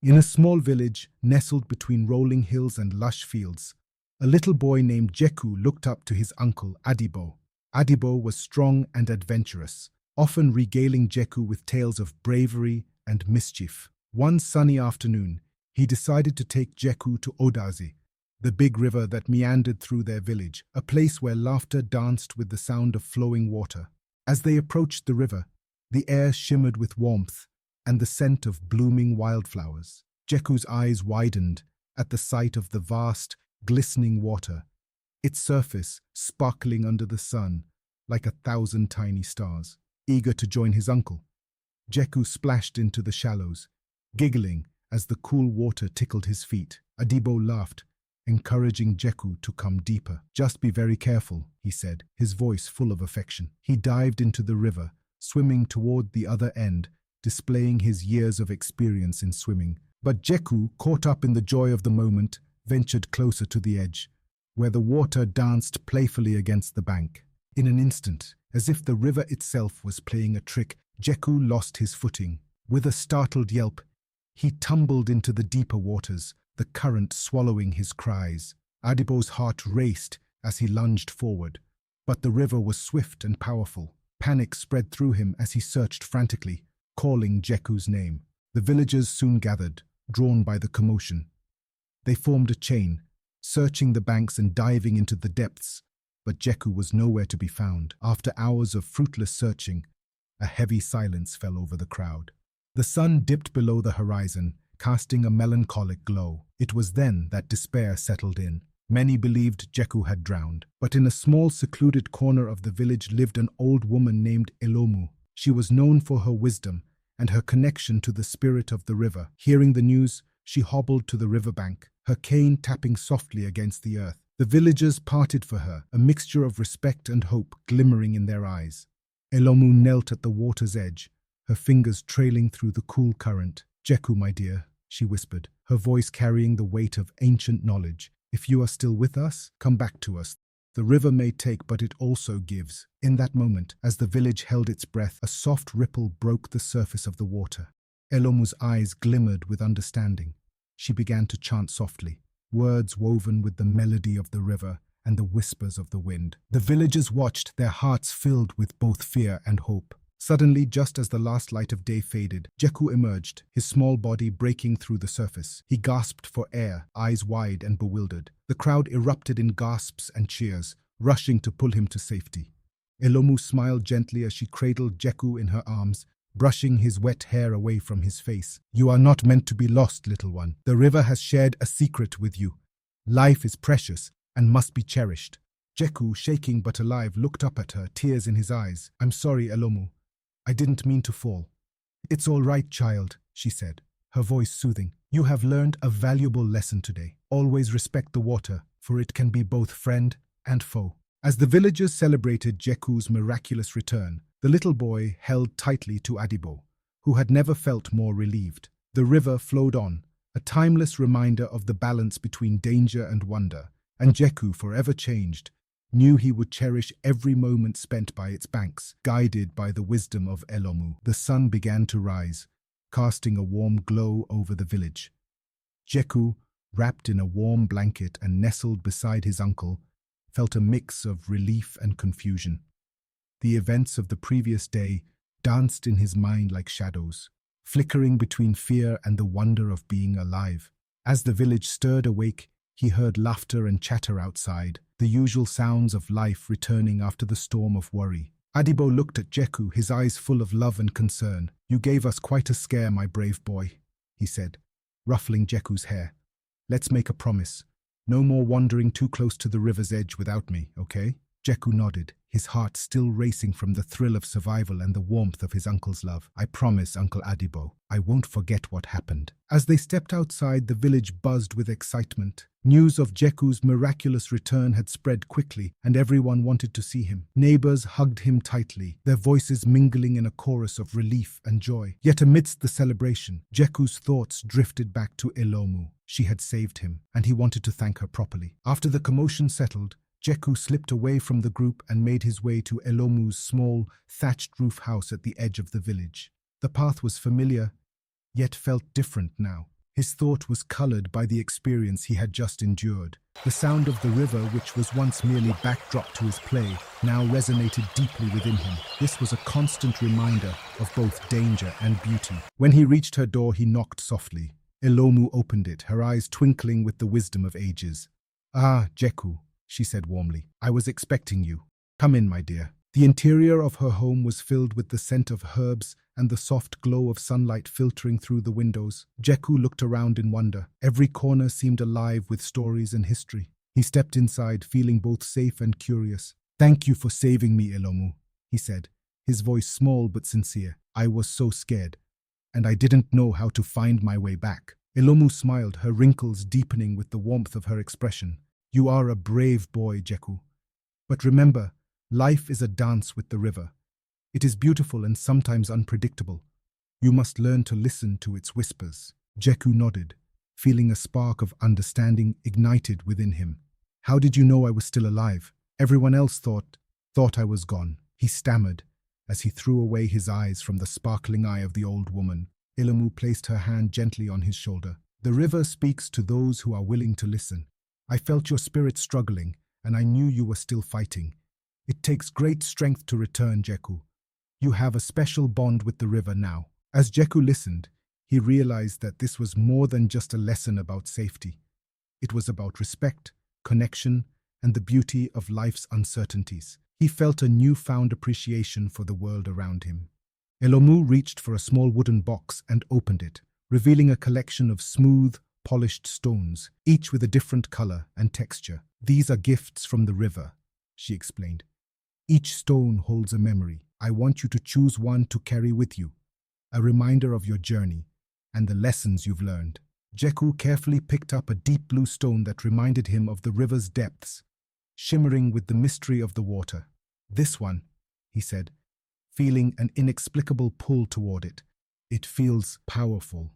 In a small village, nestled between rolling hills and lush fields, a little boy named Jeku looked up to his uncle, Adibo. Adibo was strong and adventurous, often regaling Jeku with tales of bravery and mischief. One sunny afternoon, he decided to take Jeku to Odazi, the big river that meandered through their village, a place where laughter danced with the sound of flowing water. As they approached the river, the air shimmered with warmth and the scent of blooming wildflowers. Jeku's eyes widened at the sight of the vast, glistening water, its surface sparkling under the sun like 1,000 tiny stars. Eager to join his uncle, Jeku splashed into the shallows, giggling as the cool water tickled his feet. Adibo laughed, encouraging Jeku to come deeper. "Just be very careful," he said, his voice full of affection. He dived into the river, swimming toward the other end, displaying his years of experience in swimming. But Jeku, caught up in the joy of the moment, ventured closer to the edge, where the water danced playfully against the bank. In an instant, as if the river itself was playing a trick, Jeku lost his footing. With a startled yelp, he tumbled into the deeper waters, the current swallowing his cries. Adibo's heart raced as he lunged forward, but the river was swift and powerful. Panic spread through him as he searched frantically, calling Jeku's name. The villagers soon gathered, drawn by the commotion. They formed a chain, searching the banks and diving into the depths, but Jeku was nowhere to be found. After hours of fruitless searching, a heavy silence fell over the crowd. The sun dipped below the horizon, casting a melancholic glow. It was then that despair settled in. Many believed Jeku had drowned, but in a small secluded corner of the village lived an old woman named Elomu. She was known for her wisdom and her connection to the spirit of the river. Hearing the news, she hobbled to the riverbank, her cane tapping softly against the earth. The villagers parted for her, a mixture of respect and hope glimmering in their eyes. Elomu knelt at the water's edge, her fingers trailing through the cool current. "Jeku, my dear," she whispered, her voice carrying the weight of ancient knowledge. "If you are still with us, come back to us. The river may take, but it also gives." In that moment, as the village held its breath, a soft ripple broke the surface of the water. Elomu's eyes glimmered with understanding. She began to chant softly, words woven with the melody of the river and the whispers of the wind. The villagers watched, their hearts filled with both fear and hope. Suddenly, just as the last light of day faded, Jeku emerged, his small body breaking through the surface. He gasped for air, eyes wide and bewildered. The crowd erupted in gasps and cheers, rushing to pull him to safety. Elomu smiled gently as she cradled Jeku in her arms, brushing his wet hair away from his face. "You are not meant to be lost, little one. The river has shared a secret with you. Life is precious and must be cherished." Jeku, shaking but alive, looked up at her, tears in his eyes. "I'm sorry, Elomu. I didn't mean to fall." "It's all right, child," she said, her voice soothing. "You have learned a valuable lesson today. Always respect the water, for it can be both friend and foe." As the villagers celebrated Jeku's miraculous return, the little boy held tightly to Adibo, who had never felt more relieved. The river flowed on, a timeless reminder of the balance between danger and wonder, and Jeku, forever changed, knew he would cherish every moment spent by its banks, guided by the wisdom of Elomu. The sun began to rise, casting a warm glow over the village. Jeku, wrapped in a warm blanket and nestled beside his uncle, felt a mix of relief and confusion. The events of the previous day danced in his mind like shadows, flickering between fear and the wonder of being alive. As the village stirred awake, he heard laughter and chatter outside, the usual sounds of life returning after the storm of worry. Adibo looked at Jeku, his eyes full of love and concern. "You gave us quite a scare, my brave boy," he said, ruffling Jeku's hair. "Let's make a promise. No more wandering too close to the river's edge without me, okay?" Jeku nodded, his heart still racing from the thrill of survival and the warmth of his uncle's love. "I promise, Uncle Adibo. I won't forget what happened." As they stepped outside, the village buzzed with excitement. News of Jeku's miraculous return had spread quickly, and everyone wanted to see him. Neighbors hugged him tightly, their voices mingling in a chorus of relief and joy. Yet amidst the celebration, Jeku's thoughts drifted back to Elomu. She had saved him, and he wanted to thank her properly. After the commotion settled, Jeku slipped away from the group and made his way to Elomu's small, thatched roof house at the edge of the village. The path was familiar, yet felt different now. His thought was colored by the experience he had just endured. The sound of the river, which was once merely backdrop to his play, now resonated deeply within him. This was a constant reminder of both danger and beauty. When he reached her door, he knocked softly. Elomu opened it, her eyes twinkling with the wisdom of ages. "Ah, Jeku," she said warmly. "I was expecting you. Come in, my dear." The interior of her home was filled with the scent of herbs and the soft glow of sunlight filtering through the windows. Jeku looked around in wonder. Every corner seemed alive with stories and history. He stepped inside, feeling both safe and curious. "Thank you for saving me, Elomu," he said, his voice small but sincere. "I was so scared, and I didn't know how to find my way back." Elomu smiled, her wrinkles deepening with the warmth of her expression. "You are a brave boy, Jeku. But remember, life is a dance with the river. It is beautiful and sometimes unpredictable. You must learn to listen to its whispers." Jeku nodded, feeling a spark of understanding ignited within him. "How did you know I was still alive? Everyone else thought I was gone," he stammered as he threw away his eyes from the sparkling eye of the old woman. Elomu placed her hand gently on his shoulder. "The river speaks to those who are willing to listen. I felt your spirit struggling, and I knew you were still fighting. It takes great strength to return, Jeku. You have a special bond with the river now." As Jeku listened, he realized that this was more than just a lesson about safety. It was about respect, connection, and the beauty of life's uncertainties. He felt a newfound appreciation for the world around him. Elomu reached for a small wooden box and opened it, revealing a collection of smooth, polished stones, each with a different color and texture. "These are gifts from the river," she explained. "Each stone holds a memory. I want you to choose one to carry with you, a reminder of your journey and the lessons you've learned." Jeku carefully picked up a deep blue stone that reminded him of the river's depths, shimmering with the mystery of the water. "This one," he said, feeling an inexplicable pull toward it. "It feels powerful."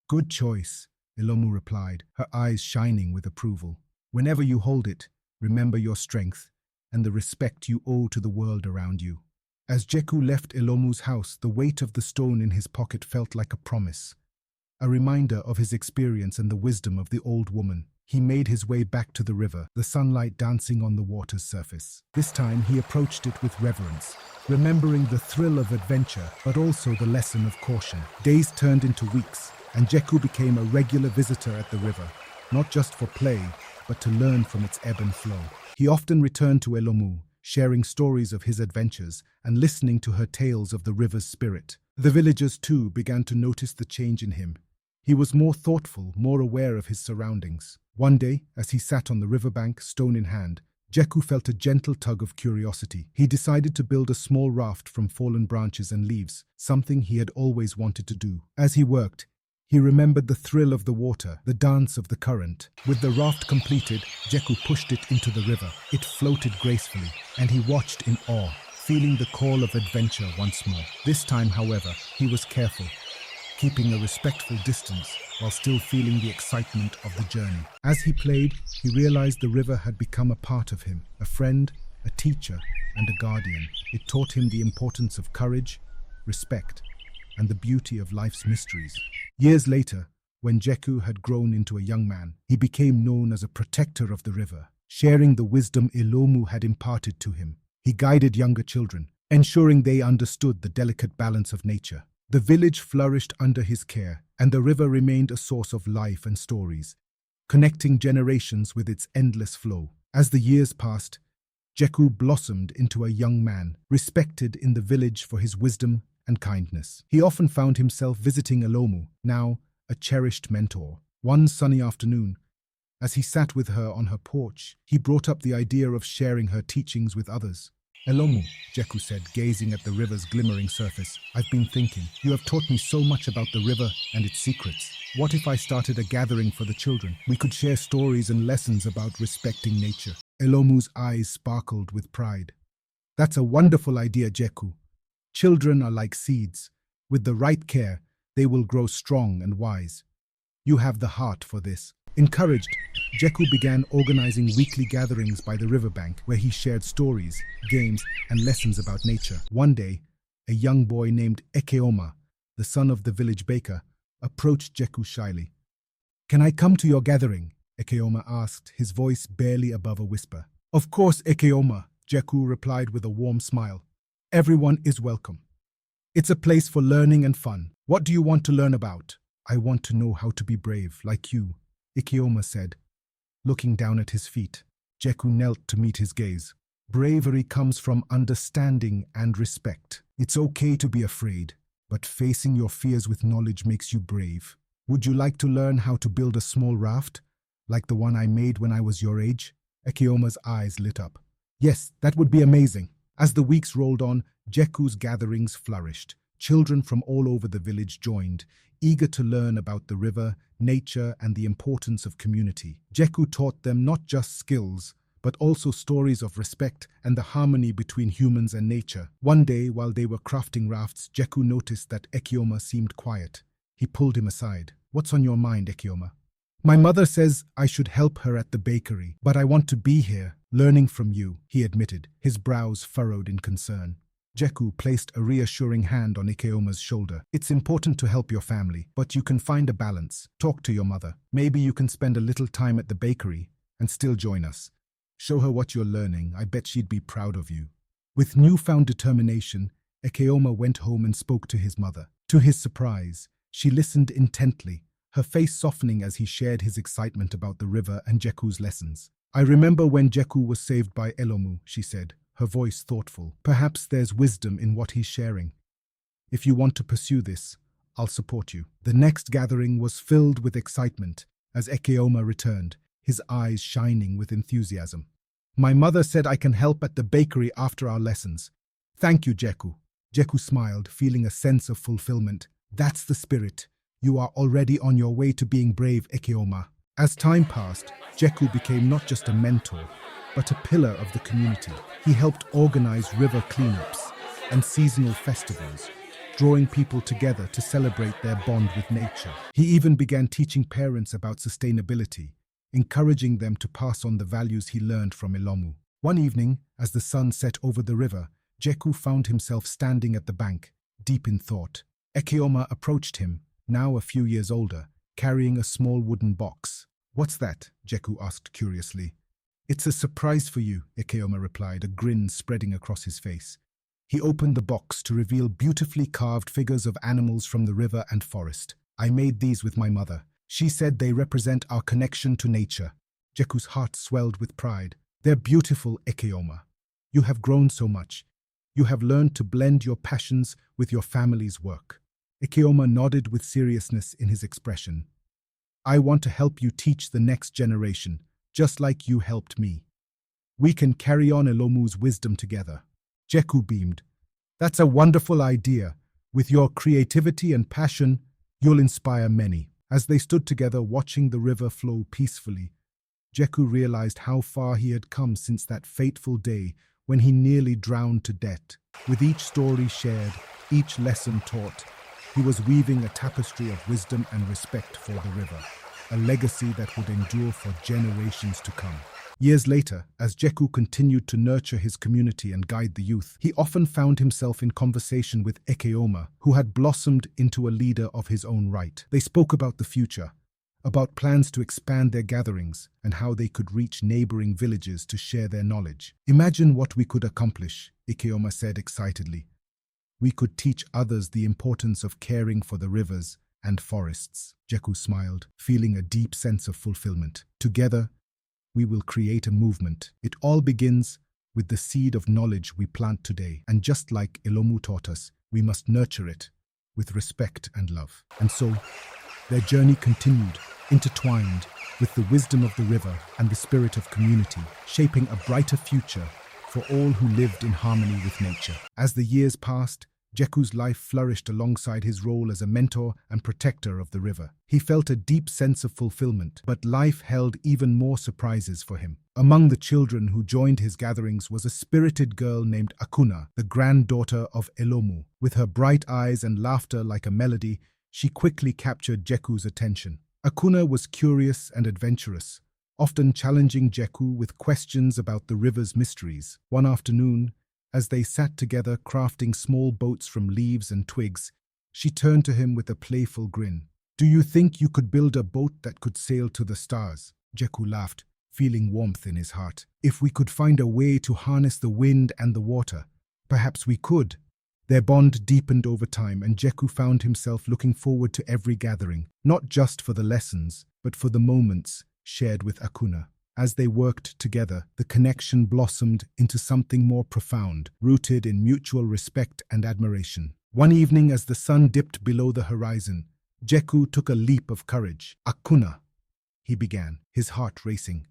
"Good choice," Elomu replied, her eyes shining with approval. "Whenever you hold it, remember your strength and the respect you owe to the world around you." As Jeku left Elomu's house, the weight of the stone in his pocket felt like a promise, a reminder of his experience and the wisdom of the old woman. He made his way back to the river, the sunlight dancing on the water's surface. This time he approached it with reverence, remembering the thrill of adventure, but also the lesson of caution. Days turned into weeks, and Jeku became a regular visitor at the river, not just for play, but to learn from its ebb and flow. He often returned to Elomu, sharing stories of his adventures and listening to her tales of the river's spirit. The villagers, too, began to notice the change in him. He was more thoughtful, more aware of his surroundings. One day, as he sat on the riverbank, stone in hand, Jeku felt a gentle tug of curiosity. He decided to build a small raft from fallen branches and leaves, something he had always wanted to do. As he worked, he remembered the thrill of the water, the dance of the current. With the raft completed, Jeku pushed it into the river. It floated gracefully, and he watched in awe, feeling the call of adventure once more. This time, however, he was careful, keeping a respectful distance while still feeling the excitement of the journey. As he played, he realized the river had become a part of him, a friend, a teacher, and a guardian. It taught him the importance of courage, respect, and the beauty of life's mysteries. Years later, when Jeku had grown into a young man, he became known as a protector of the river, sharing the wisdom Elomu had imparted to him. He guided younger children, ensuring they understood the delicate balance of nature. The village flourished under his care, and the river remained a source of life and stories, connecting generations with its endless flow. As the years passed, Jeku blossomed into a young man, respected in the village for his wisdom and kindness. He often found himself visiting Elomu, now a cherished mentor. One sunny afternoon, as he sat with her on her porch, he brought up the idea of sharing her teachings with others. "Elomu," Jeku said, gazing at the river's glimmering surface, "I've been thinking. You have taught me so much about the river and its secrets. What if I started a gathering for the children? We could share stories and lessons about respecting nature." Elomu's eyes sparkled with pride. "That's a wonderful idea, Jeku. Children are like seeds. With the right care, they will grow strong and wise. You have the heart for this." Encouraged, Jeku began organizing weekly gatherings by the riverbank where he shared stories, games, and lessons about nature. One day, a young boy named Ekeoma, the son of the village baker, approached Jeku shyly. "Can I come to your gathering?" Ekeoma asked, his voice barely above a whisper. "Of course, Ekeoma," Jeku replied with a warm smile. "Everyone is welcome. It's a place for learning and fun. What do you want to learn about?" "I want to know how to be brave, like you," Ekeoma said, looking down at his feet. Jeku knelt to meet his gaze. "Bravery comes from understanding and respect. It's okay to be afraid, but facing your fears with knowledge makes you brave. Would you like to learn how to build a small raft, like the one I made when I was your age?" Ekeoma's eyes lit up. "Yes, that would be amazing." As the weeks rolled on, Jeku's gatherings flourished. Children from all over the village joined, eager to learn about the river, nature, and the importance of community. Jeku taught them not just skills, but also stories of respect and the harmony between humans and nature. One day, while they were crafting rafts, Jeku noticed that Ekeoma seemed quiet. He pulled him aside. "What's on your mind, Ekeoma?" "My mother says I should help her at the bakery, but I want to be here, learning from you," he admitted, his brows furrowed in concern. Jeku placed a reassuring hand on Ekeoma's shoulder. "It's important to help your family, but you can find a balance. Talk to your mother. Maybe you can spend a little time at the bakery and still join us. Show her what you're learning. I bet she'd be proud of you." With newfound determination, Ekeoma went home and spoke to his mother. To his surprise, she listened intently, her face softening as he shared his excitement about the river and Jeku's lessons. "I remember when Jeku was saved by Elomu," she said, her voice thoughtful. "Perhaps there's wisdom in what he's sharing. If you want to pursue this, I'll support you." The next gathering was filled with excitement as Ekeoma returned, his eyes shining with enthusiasm. "My mother said I can help at the bakery after our lessons. Thank you, Jeku." Jeku smiled, feeling a sense of fulfillment. "That's the spirit. You are already on your way to being brave, Ekeoma." As time passed, Jeku became not just a mentor, but a pillar of the community. He helped organize river cleanups and seasonal festivals, drawing people together to celebrate their bond with nature. He even began teaching parents about sustainability, encouraging them to pass on the values he learned from Elomu. One evening, as the sun set over the river, Jeku found himself standing at the bank, deep in thought. Ekeoma approached him, now a few years older, carrying a small wooden box. "What's that?" Jeku asked curiously. "It's a surprise for you," Ekeoma replied, a grin spreading across his face. He opened the box to reveal beautifully carved figures of animals from the river and forest. "I made these with my mother. She said they represent our connection to nature." Jeku's heart swelled with pride. "They're beautiful, Ekeoma. You have grown so much. You have learned to blend your passions with your family's work." Ekeoma nodded with seriousness in his expression. "I want to help you teach the next generation, just like you helped me. We can carry on Elomu's wisdom together." Jeku beamed. "That's a wonderful idea. With your creativity and passion, you'll inspire many." As they stood together watching the river flow peacefully, Jeku realized how far he had come since that fateful day when he nearly drowned to death. With each story shared, each lesson taught, he was weaving a tapestry of wisdom and respect for the river, a legacy that would endure for generations to come. Years later, as Jeku continued to nurture his community and guide the youth, he often found himself in conversation with Ekeoma, who had blossomed into a leader of his own right. They spoke about the future, about plans to expand their gatherings, and how they could reach neighboring villages to share their knowledge. "Imagine what we could accomplish," Ekeoma said excitedly. "We could teach others the importance of caring for the rivers and forests." Jeku smiled, feeling a deep sense of fulfillment. "Together, we will create a movement. It all begins with the seed of knowledge we plant today. And just like Elomu taught us, we must nurture it with respect and love." And so, their journey continued, intertwined with the wisdom of the river and the spirit of community, shaping a brighter future for all who lived in harmony with nature. As the years passed, Jeku's life flourished alongside his role as a mentor and protector of the river. He felt a deep sense of fulfillment, but life held even more surprises for him. Among the children who joined his gatherings was a spirited girl named Akunna, the granddaughter of Elomu. With her bright eyes and laughter like a melody, she quickly captured Jeku's attention. Akunna was curious and adventurous, often challenging Jeku with questions about the river's mysteries. One afternoon, as they sat together crafting small boats from leaves and twigs, she turned to him with a playful grin. Do you think you could build a boat that could sail to the stars? Jeku laughed, feeling warmth in his heart. If we could find a way to harness the wind and the water, perhaps we could. Their bond deepened over time, and Jeku found himself looking forward to every gathering, not just for the lessons, but for the moments shared with Akunna. As they worked together, the connection blossomed into something more profound, rooted in mutual respect and admiration. One evening, as the sun dipped below the horizon, Jeku took a leap of courage. "Akunna," he began, his heart racing.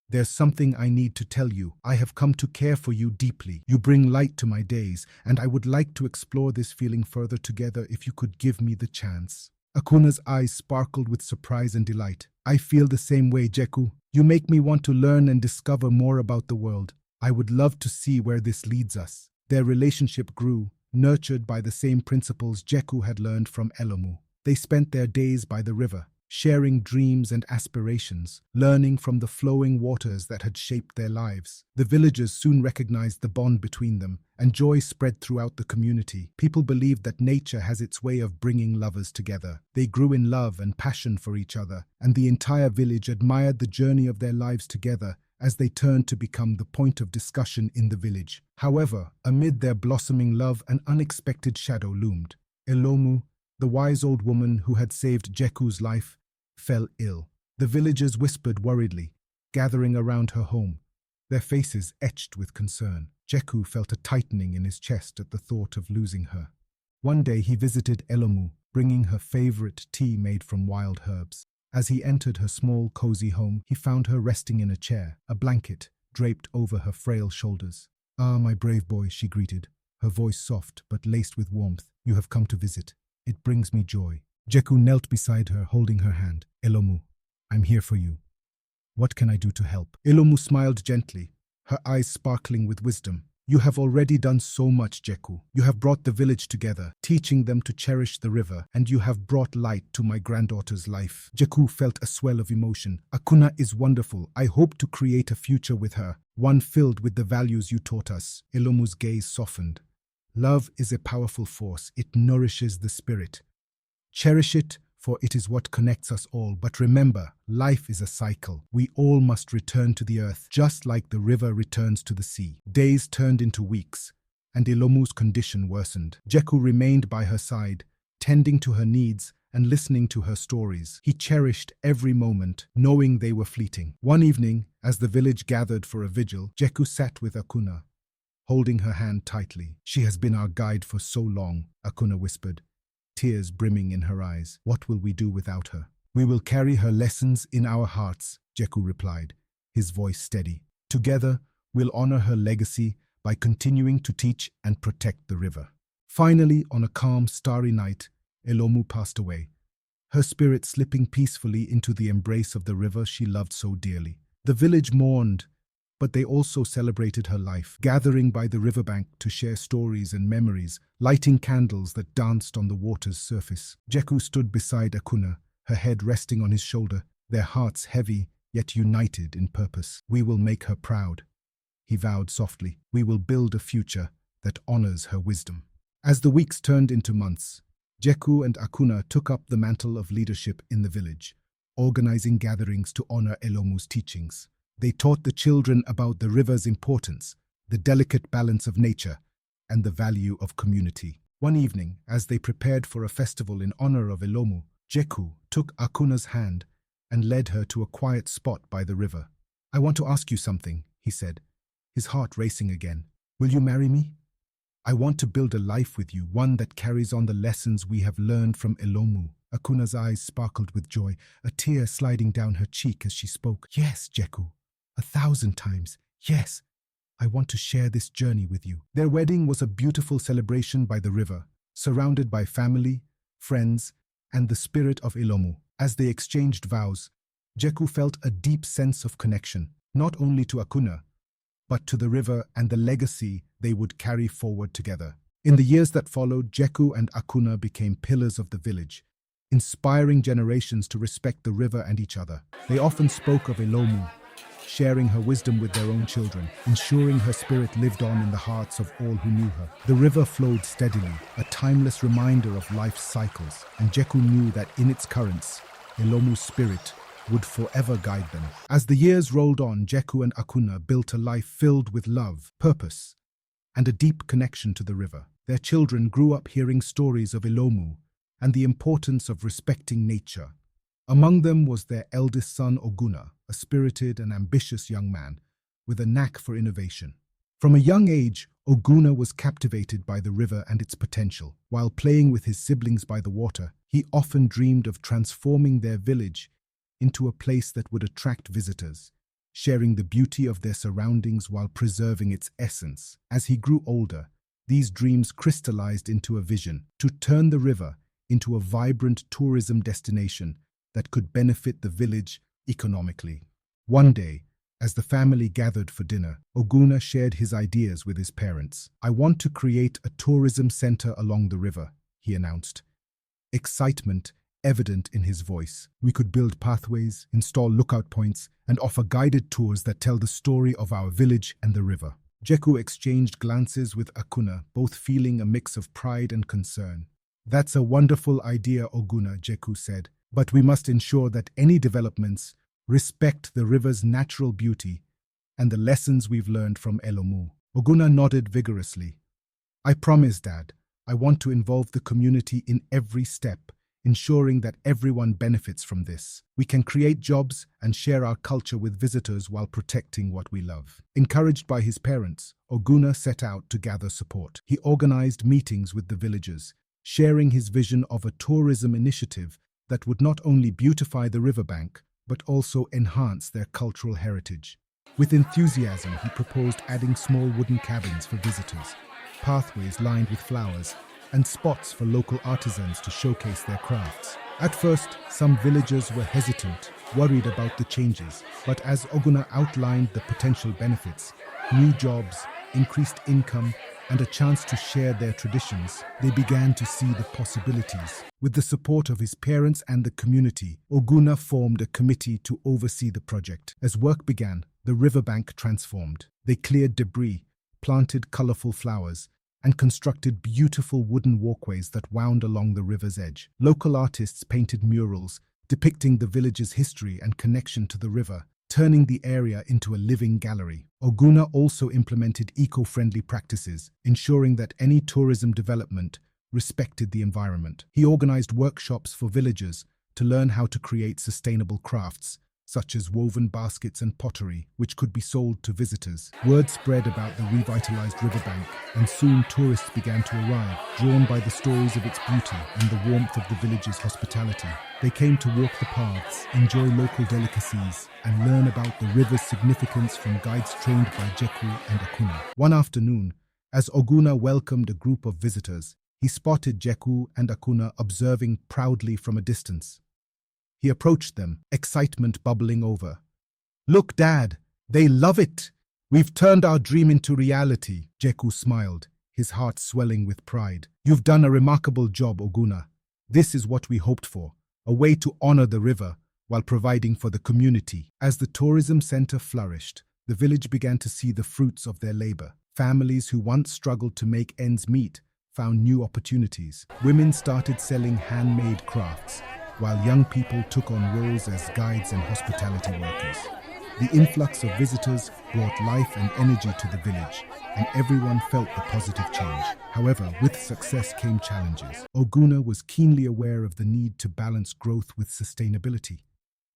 "There's something I need to tell you. I have come to care for you deeply. You bring light to my days, and I would like to explore this feeling further together if you could give me the chance." Akunna's eyes sparkled with surprise and delight. "I feel the same way, Jeku. You make me want to learn and discover more about the world. I would love to see where this leads us." Their relationship grew, nurtured by the same principles Jeku had learned from Elomu. They spent their days by the river, sharing dreams and aspirations, learning from the flowing waters that had shaped their lives. The villagers soon recognized the bond between them, and joy spread throughout the community. People believed that nature has its way of bringing lovers together. They grew in love and passion for each other, and the entire village admired the journey of their lives together as they turned to become the point of discussion in the village. However, amid their blossoming love, an unexpected shadow loomed. Elomu, the wise old woman who had saved Jeku's life, fell ill. The villagers whispered worriedly, gathering around her home, their faces etched with concern. Jeku felt a tightening in his chest at the thought of losing her. One day he visited Elomu, bringing her favorite tea made from wild herbs. As he entered her small, cozy home, he found her resting in a chair, a blanket draped over her frail shoulders. "Ah, my brave boy," she greeted, her voice soft but laced with warmth. "You have come to visit. It brings me joy." Jeku knelt beside her, holding her hand. "Elomu, I'm here for you. What can I do to help?" Elomu smiled gently, her eyes sparkling with wisdom. "You have already done so much, Jeku. You have brought the village together, teaching them to cherish the river, and you have brought light to my granddaughter's life." Jeku felt a swell of emotion. "Akunna is wonderful. I hope to create a future with her, one filled with the values you taught us." Elomu's gaze softened. "Love is a powerful force. It nourishes the spirit. Cherish it, for it is what connects us all. But remember, life is a cycle. We all must return to the earth, just like the river returns to the sea." Days turned into weeks, and Elomu's condition worsened. Jeku remained by her side, tending to her needs and listening to her stories. He cherished every moment, knowing they were fleeting. One evening, as the village gathered for a vigil, Jeku sat with Akunna, holding her hand tightly. "She has been our guide for so long," Akunna whispered, tears brimming in her eyes. "What will we do without her?" "We will carry her lessons in our hearts," Jeku replied, his voice steady. "Together, we'll honor her legacy by continuing to teach and protect the river." Finally, on a calm, starry night, Elomu passed away, her spirit slipping peacefully into the embrace of the river she loved so dearly. The village mourned, but they also celebrated her life, gathering by the riverbank to share stories and memories, lighting candles that danced on the water's surface. Jeku stood beside Akunna, her head resting on his shoulder, their hearts heavy yet united in purpose. "We will make her proud," he vowed softly. "We will build a future that honors her wisdom." As the weeks turned into months, Jeku and Akunna took up the mantle of leadership in the village, organizing gatherings to honor Elomu's teachings. They taught the children about the river's importance, the delicate balance of nature, and the value of community. One evening, as they prepared for a festival in honor of Elomu, Jeku took Akunna's hand and led her to a quiet spot by the river. "I want to ask you something," he said, his heart racing again. "Will you marry me? I want to build a life with you, one that carries on the lessons we have learned from Elomu." Akunna's eyes sparkled with joy, a tear sliding down her cheek as she spoke. "Yes, Jeku. 1,000 times, yes. I want to share this journey with you." Their wedding was a beautiful celebration by the river, surrounded by family, friends, and the spirit of Elomu. As they exchanged vows, Jeku felt a deep sense of connection, not only to Akunna, but to the river and the legacy they would carry forward together. In the years that followed, Jeku and Akunna became pillars of the village, inspiring generations to respect the river and each other. They often spoke of Elomu, sharing her wisdom with their own children, ensuring her spirit lived on in the hearts of all who knew her. The river flowed steadily, a timeless reminder of life's cycles, and Jeku knew that in its currents, Elomu's spirit would forever guide them. As the years rolled on, Jeku and Akunna built a life filled with love, purpose, and a deep connection to the river. Their children grew up hearing stories of Elomu and the importance of respecting nature. Among them was their eldest son Akunna, a spirited and ambitious young man with a knack for innovation. From a young age, Akunna was captivated by the river and its potential. While playing with his siblings by the water, he often dreamed of transforming their village into a place that would attract visitors, sharing the beauty of their surroundings while preserving its essence. As he grew older, these dreams crystallized into a vision to turn the river into a vibrant tourism destination that could benefit the village economically. One day, as the family gathered for dinner, Akunna shared his ideas with his parents. "I want to create a tourism center along the river," he announced, excitement evident in his voice. "We could build pathways, install lookout points, and offer guided tours that tell the story of our village and the river." Jeku exchanged glances with Akunna, both feeling a mix of pride and concern. "That's a wonderful idea, Akunna," Jeku said, "but we must ensure that any developments respect the river's natural beauty and the lessons we've learned from Elomu." Akunna nodded vigorously. "I promise, Dad. I want to involve the community in every step, ensuring that everyone benefits from this. We can create jobs and share our culture with visitors while protecting what we love." Encouraged by his parents, Akunna set out to gather support. He organized meetings with the villagers, sharing his vision of a tourism initiative that would not only beautify the riverbank, but also enhance their cultural heritage. With enthusiasm, he proposed adding small wooden cabins for visitors, pathways lined with flowers, and spots for local artisans to showcase their crafts. At first, some villagers were hesitant, worried about the changes, but as Akunna outlined the potential benefits, new jobs, increased income, and a chance to share their traditions, they began to see the possibilities. With the support of his parents and the community, Akunna formed a committee to oversee the project. As work began, the riverbank transformed. They cleared debris, planted colorful flowers, and constructed beautiful wooden walkways that wound along the river's edge. Local artists painted murals depicting the village's history and connection to the river, turning the area into a living gallery. Akunna also implemented eco-friendly practices, ensuring that any tourism development respected the environment. He organized workshops for villagers to learn how to create sustainable crafts, such as woven baskets and pottery, which could be sold to visitors. Word spread about the revitalized riverbank, and soon tourists began to arrive, drawn by the stories of its beauty and the warmth of the village's hospitality. They came to walk the paths, enjoy local delicacies, and learn about the river's significance from guides trained by Jeku and Akunna. One afternoon, as Akunna welcomed a group of visitors, he spotted Jeku and Akunna observing proudly from a distance. He approached them, excitement bubbling over. "Look, Dad, they love it! We've turned our dream into reality." Jeku smiled, his heart swelling with pride. "You've done a remarkable job, Akunna. This is what we hoped for, a way to honor the river while providing for the community." As the tourism center flourished, the village began to see the fruits of their labor. Families who once struggled to make ends meet found new opportunities. Women started selling handmade crafts, while young people took on roles as guides and hospitality workers. The influx of visitors brought life and energy to the village, and everyone felt the positive change. However, with success came challenges. Akunna was keenly aware of the need to balance growth with sustainability.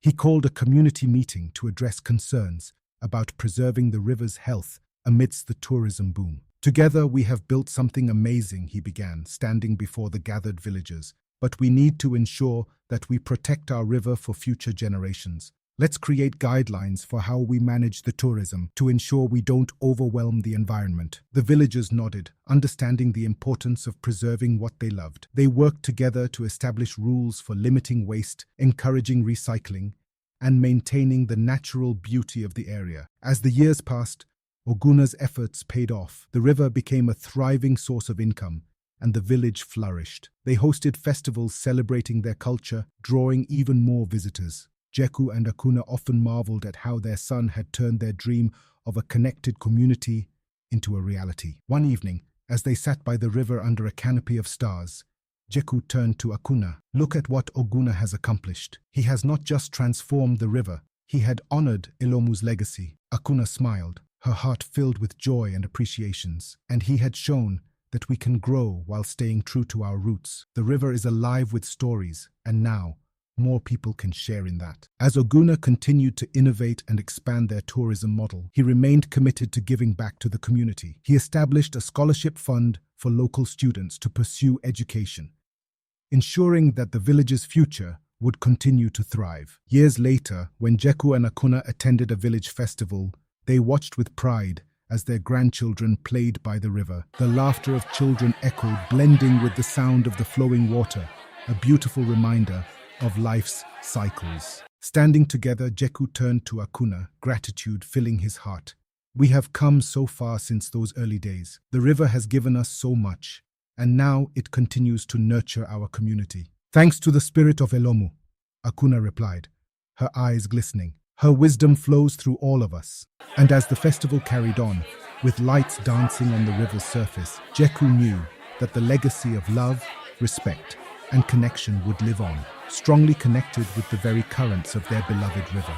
He called a community meeting to address concerns about preserving the river's health amidst the tourism boom. "Together we have built something amazing," he began, standing before the gathered villagers. "But we need to ensure that we protect our river for future generations. Let's create guidelines for how we manage the tourism to ensure we don't overwhelm the environment." The villagers nodded, understanding the importance of preserving what they loved. They worked together to establish rules for limiting waste, encouraging recycling, and maintaining the natural beauty of the area. As the years passed, Akunna's efforts paid off. The river became a thriving source of income, and the village flourished. They hosted festivals celebrating their culture, drawing even more visitors. Jeku and Akunna often marveled at how their son had turned their dream of a connected community into a reality. One evening, as they sat by the river under a canopy of stars, Jeku turned to Akunna. "Look at what Akunna has accomplished. He has not just transformed the river, he had honored Elomu's legacy." Akunna smiled, her heart filled with joy and appreciations. "And he had shown that we can grow while staying true to our roots. The river is alive with stories, and now more people can share in that." As Akunna continued to innovate and expand their tourism model, he remained committed to giving back to the community. He established a scholarship fund for local students to pursue education, ensuring that the village's future would continue to thrive. Years later, when Jeku and Akunna attended a village festival, they watched with pride as their grandchildren played by the river. The laughter of children echoed, blending with the sound of the flowing water, a beautiful reminder of life's cycles. Standing together, Jeku turned to Akunna, gratitude filling his heart. "We have come so far since those early days. The river has given us so much, and now it continues to nurture our community." "Thanks to the spirit of Elomu," Akunna replied, her eyes glistening. "Her wisdom flows through all of us." And as the festival carried on, with lights dancing on the river's surface, Jeku knew that the legacy of love, respect, and connection would live on, strongly connected with the very currents of their beloved river.